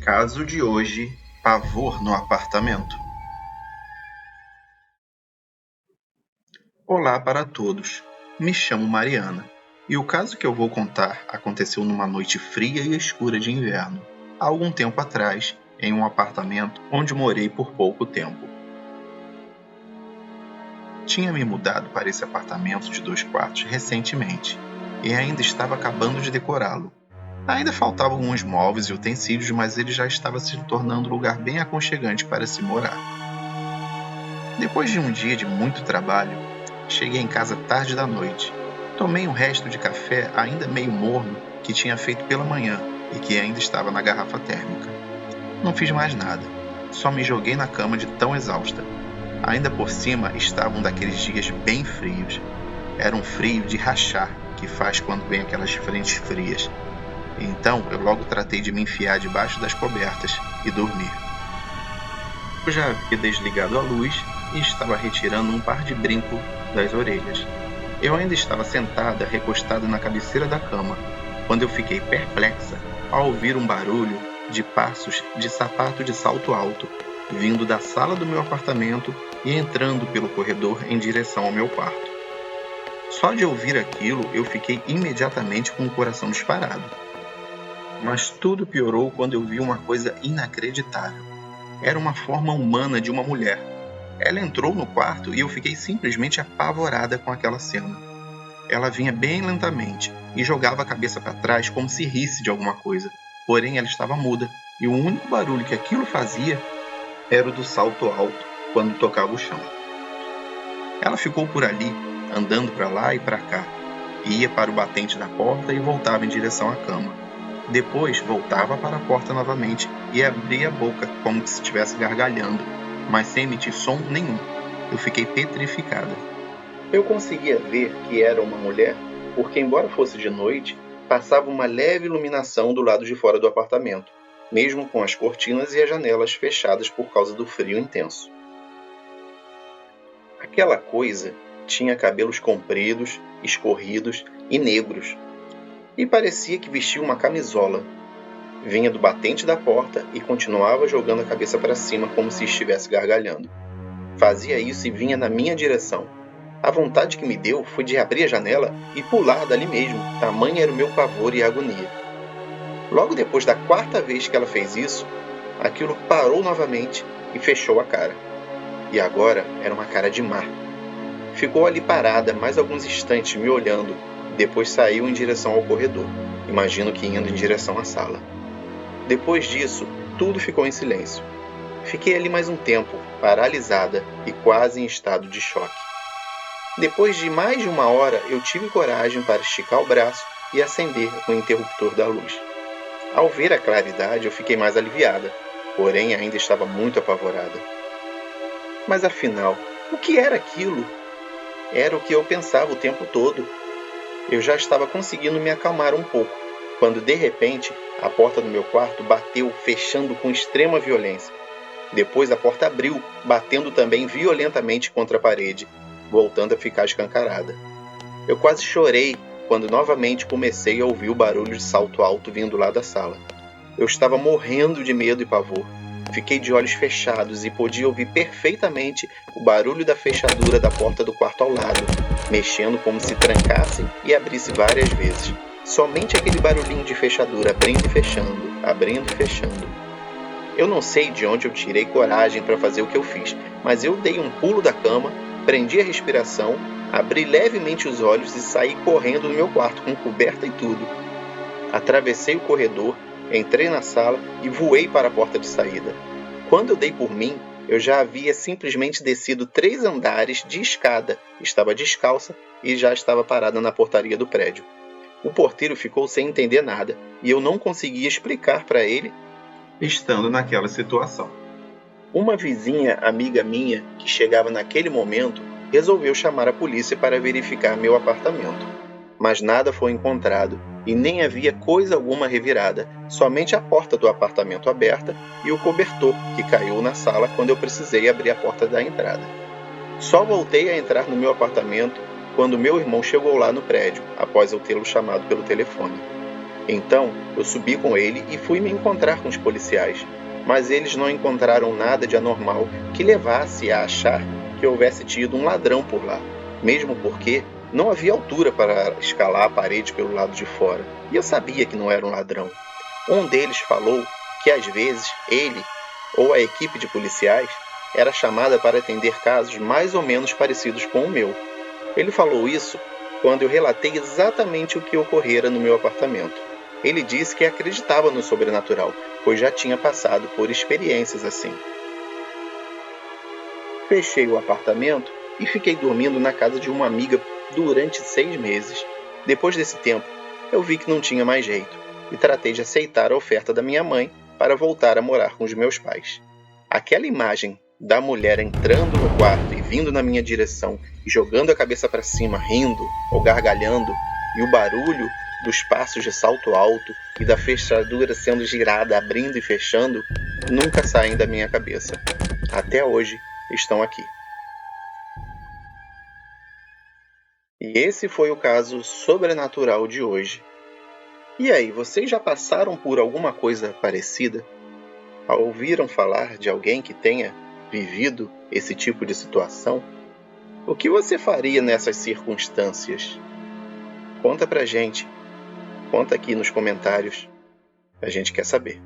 Caso de hoje, pavor no apartamento. Olá para todos, me chamo Mariana, e o caso que eu vou contar aconteceu numa noite fria e escura de inverno, há algum tempo atrás, em um apartamento onde morei por pouco tempo. Tinha me mudado para esse apartamento de 2 quartos recentemente, e ainda estava acabando de decorá-lo. Ainda faltavam alguns móveis e utensílios, mas ele já estava se tornando um lugar bem aconchegante para se morar. Depois de um dia de muito trabalho, cheguei em casa tarde da noite. Tomei um resto de café ainda meio morno que tinha feito pela manhã e que ainda estava na garrafa térmica. Não fiz mais nada, só me joguei na cama de tão exausta. Ainda por cima estava um daqueles dias bem frios. Era um frio de rachar que faz quando vem aquelas frentes frias. Então eu logo tratei de me enfiar debaixo das cobertas e dormir. Eu já havia desligado a luz e estava retirando um par de brincos das orelhas. Eu ainda estava sentada, recostada na cabeceira da cama, quando eu fiquei perplexa ao ouvir um barulho de passos de sapato de salto alto, vindo da sala do meu apartamento e entrando pelo corredor em direção ao meu quarto. Só de ouvir aquilo, eu fiquei imediatamente com o coração disparado. Mas tudo piorou quando eu vi uma coisa inacreditável. Era uma forma humana de uma mulher. Ela entrou no quarto e eu fiquei simplesmente apavorada com aquela cena. Ela vinha bem lentamente e jogava a cabeça para trás como se risse de alguma coisa. Porém, ela estava muda e o único barulho que aquilo fazia era o do salto alto quando tocava o chão. Ela ficou por ali, andando para lá e para cá. Ia para o batente da porta e voltava em direção à cama. Depois voltava para a porta novamente e abria a boca como se estivesse gargalhando, mas sem emitir som nenhum. Eu fiquei petrificada. Eu conseguia ver que era uma mulher, porque embora fosse de noite, passava uma leve iluminação do lado de fora do apartamento, mesmo com as cortinas e as janelas fechadas por causa do frio intenso. Aquela coisa tinha cabelos compridos, escorridos e negros, e parecia que vestia uma camisola. Vinha do batente da porta e continuava jogando a cabeça para cima como se estivesse gargalhando. Fazia isso e vinha na minha direção. A vontade que me deu foi de abrir a janela e pular dali mesmo, tamanho era o meu pavor e agonia. Logo depois da 4ª vez que ela fez isso, aquilo parou novamente e fechou a cara. E agora era uma cara de mar. Ficou ali parada mais alguns instantes me olhando, depois saiu em direção ao corredor, imagino que indo em direção à sala. Depois disso, tudo ficou em silêncio. Fiquei ali mais um tempo, paralisada e quase em estado de choque. Depois de mais de 1 hora, eu tive coragem para esticar o braço e acender o interruptor da luz. Ao ver a claridade, eu fiquei mais aliviada, porém ainda estava muito apavorada. Mas afinal, o que era aquilo? Era o que eu pensava o tempo todo. Eu já estava conseguindo me acalmar um pouco, quando de repente a porta do meu quarto bateu, fechando com extrema violência. Depois a porta abriu, batendo também violentamente contra a parede, voltando a ficar escancarada. Eu quase chorei quando novamente comecei a ouvir o barulho de salto alto vindo lá da sala. Eu estava morrendo de medo e pavor. Fiquei de olhos fechados e podia ouvir perfeitamente o barulho da fechadura da porta do quarto ao lado, mexendo como se trancasse e abrisse várias vezes. Somente aquele barulhinho de fechadura abrindo e fechando, abrindo e fechando. Eu não sei de onde eu tirei coragem para fazer o que eu fiz, mas eu dei um pulo da cama, prendi a respiração, abri levemente os olhos e saí correndo do meu quarto com coberta e tudo. Atravessei o corredor, entrei na sala e voei para a porta de saída. Quando eu dei por mim, eu já havia simplesmente descido 3 andares de escada, estava descalça e já estava parada na portaria do prédio. O porteiro ficou sem entender nada e eu não conseguia explicar para ele estando naquela situação. Uma vizinha amiga minha, que chegava naquele momento, resolveu chamar a polícia para verificar meu apartamento. Mas nada foi encontrado e nem havia coisa alguma revirada, somente a porta do apartamento aberta e o cobertor que caiu na sala quando eu precisei abrir a porta da entrada. Só voltei a entrar no meu apartamento quando meu irmão chegou lá no prédio, após eu tê-lo chamado pelo telefone. Então, eu subi com ele e fui me encontrar com os policiais, mas eles não encontraram nada de anormal que levasse a achar que houvesse tido um ladrão por lá, mesmo porque não havia altura para escalar a parede pelo lado de fora, e eu sabia que não era um ladrão. Um deles falou que às vezes ele ou a equipe de policiais era chamada para atender casos mais ou menos parecidos com o meu. Ele falou isso quando eu relatei exatamente o que ocorrera no meu apartamento. Ele disse que acreditava no sobrenatural, pois já tinha passado por experiências assim. Fechei o apartamento e fiquei dormindo na casa de uma amiga durante 6 meses. Depois desse tempo, eu vi que não tinha mais jeito e tratei de aceitar a oferta da minha mãe para voltar a morar com os meus pais. Aquela imagem da mulher entrando no quarto e vindo na minha direção e jogando a cabeça para cima, rindo ou gargalhando, e o barulho dos passos de salto alto e da fechadura sendo girada, abrindo e fechando, nunca saem da minha cabeça. Até hoje estão aqui. E esse foi o caso sobrenatural de hoje. E aí, vocês já passaram por alguma coisa parecida? Ouviram falar de alguém que tenha vivido esse tipo de situação? O que você faria nessas circunstâncias? Conta pra gente. Conta aqui nos comentários. A gente quer saber.